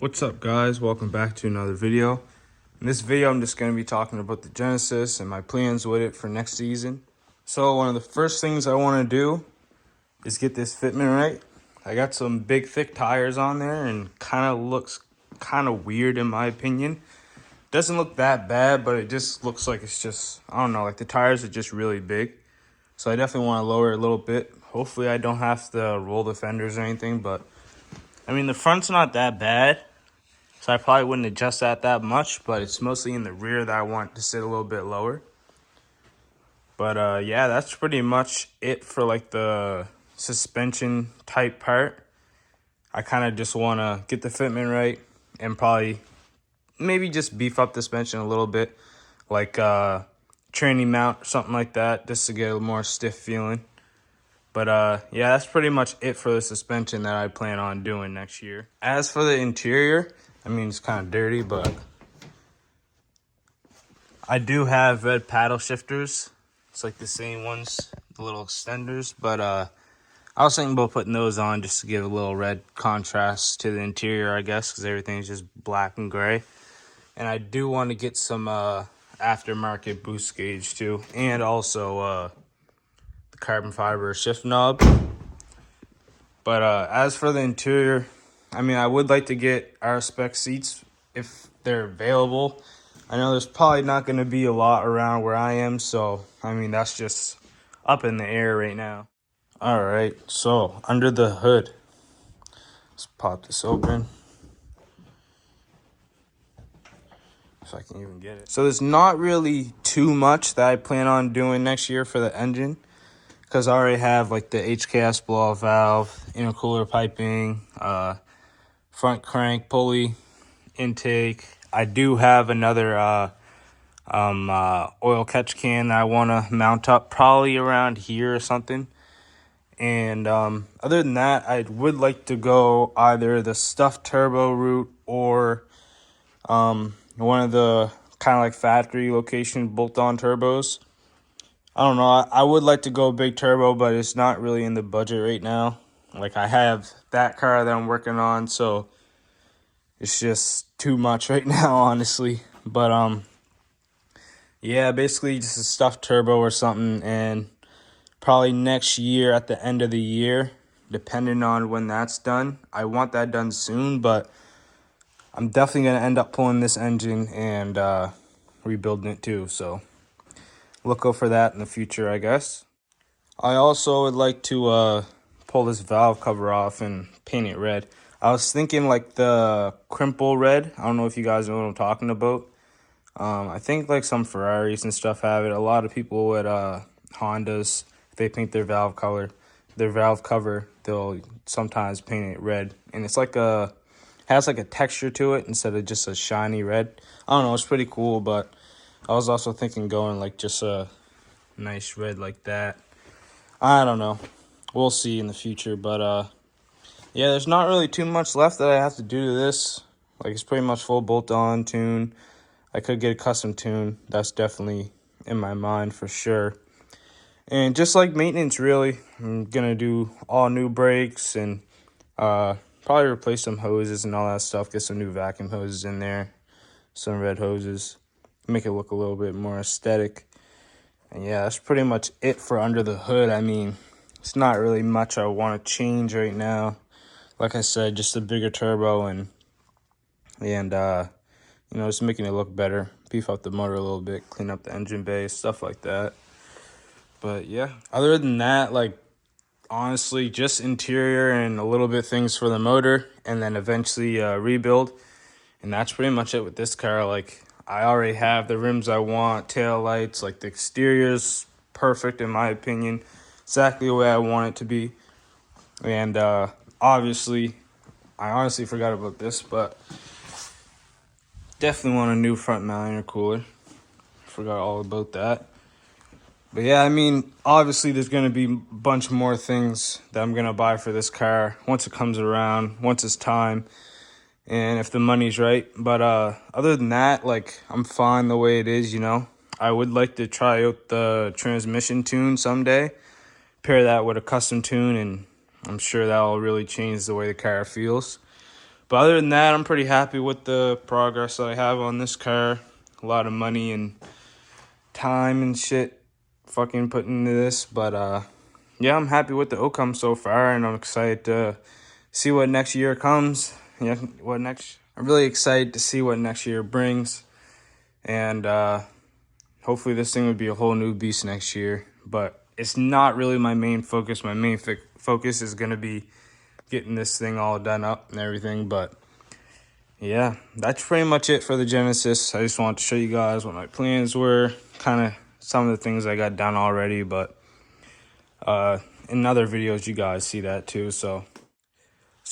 What's up, guys? Welcome back to another video. In this video, I'm just going to be talking about the Genesis and my plans with it for next season. So one of the first things I want to do is get this fitment right. I got some big thick tires on there and kind of looks kind of weird in my opinion. Doesn't look that bad, but it just looks like it's just, I don't know, like the tires are just really big. So I definitely want to lower it a little bit. Hopefully I don't have to roll the fenders or anything, but I mean, the front's not that bad, so I probably wouldn't adjust that much, but it's mostly in the rear that I want to sit a little bit lower. But yeah, that's pretty much it for like the suspension type part. I kind of just want to get the fitment right and probably maybe just beef up the suspension a little bit, like training mount or something like that, just to get a more stiff feeling. But yeah, that's pretty much it for the suspension that I plan on doing next year. As for the interior, I mean, it's kind of dirty, but I do have red paddle shifters. It's like the same ones, the little extenders. But I was thinking about putting those on just to give a little red contrast to the interior, I guess, because everything's just black and gray. And I do want to get some aftermarket boost gauge too, and also the carbon fiber shift knob. But as for the interior, I mean, I would like to get our spec seats if they're available. I know there's probably not going to be a lot around where I am, so I mean, that's just up in the air right now. All right, so under the hood, let's pop this open. If I can even get it. So there's not really too much that I plan on doing next year for the engine, because I already have like the HKS blow-off valve, intercooler piping, front crank pulley, intake. I do have another oil catch can that I want to mount up probably around here or something. And other than that, I would like to go either the stuffed turbo route or one of the kind of like factory location bolt-on turbos. I don't know. I would like to go big turbo, but it's not really in the budget right now. Like, I have that car that I'm working on, so it's just too much right now, honestly. But yeah, basically just a stuffed turbo or something, and probably next year at the end of the year, depending on when that's done. I want that done soon, but I'm definitely going to end up pulling this engine and rebuilding it too, so look out for that in the future, I guess. I also would like to pull this valve cover off and paint it red. I was thinking like the crimple red. I don't know if you guys know what I'm talking about. I think like some Ferraris and stuff have it. A lot of people with Hondas, if they paint their valve cover, they'll sometimes paint it red. And it's like has like a texture to it instead of just a shiny red. I don't know, it's pretty cool, but I was also thinking going like just a nice red like that. I don't know. We'll see in the future, but yeah, there's not really too much left that I have to do to this. Like, it's pretty much full bolt-on tune. I could get a custom tune. That's definitely in my mind for sure. And just like maintenance, really, I'm gonna do all new brakes and probably replace some hoses and all that stuff. Get some new vacuum hoses in there, some red hoses, make it look a little bit more aesthetic. And yeah, that's pretty much it for under the hood. I mean, it's not really much I want to change right now. Like I said, just a bigger turbo and you know, just making it look better. Beef up the motor a little bit, clean up the engine bay, stuff like that. But yeah, other than that, like, honestly, just interior and a little bit things for the motor, and then eventually rebuild. And that's pretty much it with this car. Like, I already have the rims I want, tail lights, like the exterior's perfect in my opinion, exactly the way I want it to be. And obviously, I honestly forgot about this, but definitely want a new front mount intercooler. Forgot all about that. But yeah, I mean, obviously there's going to be a bunch more things that I'm going to buy for this car once it comes around, once it's time, and if the money's right. But other than that, like, I'm fine the way it is, you know. I would like to try out the transmission tune someday, pair that with a custom tune, and I'm sure that'll really change the way the car feels. But other than that, I'm pretty happy with the progress that I have on this car. A lot of money and time and shit fucking put into this. But yeah, I'm happy with the outcome so far, and I'm excited to see what next year comes. Yeah, I'm really excited to see what next year brings. And hopefully this thing would be a whole new beast next year. But it's not really my main focus. My main focus is going to be getting this thing all done up and everything. But yeah, that's pretty much it for the Genesis. I just wanted to show you guys what my plans were, kind of some of the things I got done already. But in other videos, you guys see that too. So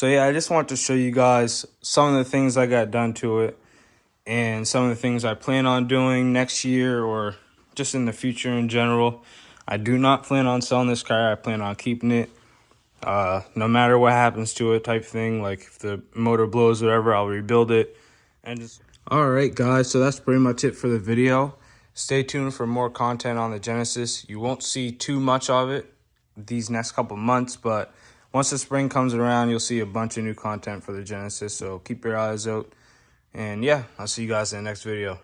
yeah, I just want to show you guys some of the things I got done to it and some of the things I plan on doing next year or just in the future in general. I do not plan on selling this car. I plan on keeping it. No matter what happens to it type thing. Like if the motor blows or whatever, I'll rebuild it. And just all right, guys. So that's pretty much it for the video. Stay tuned for more content on the Genesis. You won't see too much of it these next couple months, but once the spring comes around, you'll see a bunch of new content for the Genesis. So keep your eyes out. And yeah, I'll see you guys in the next video.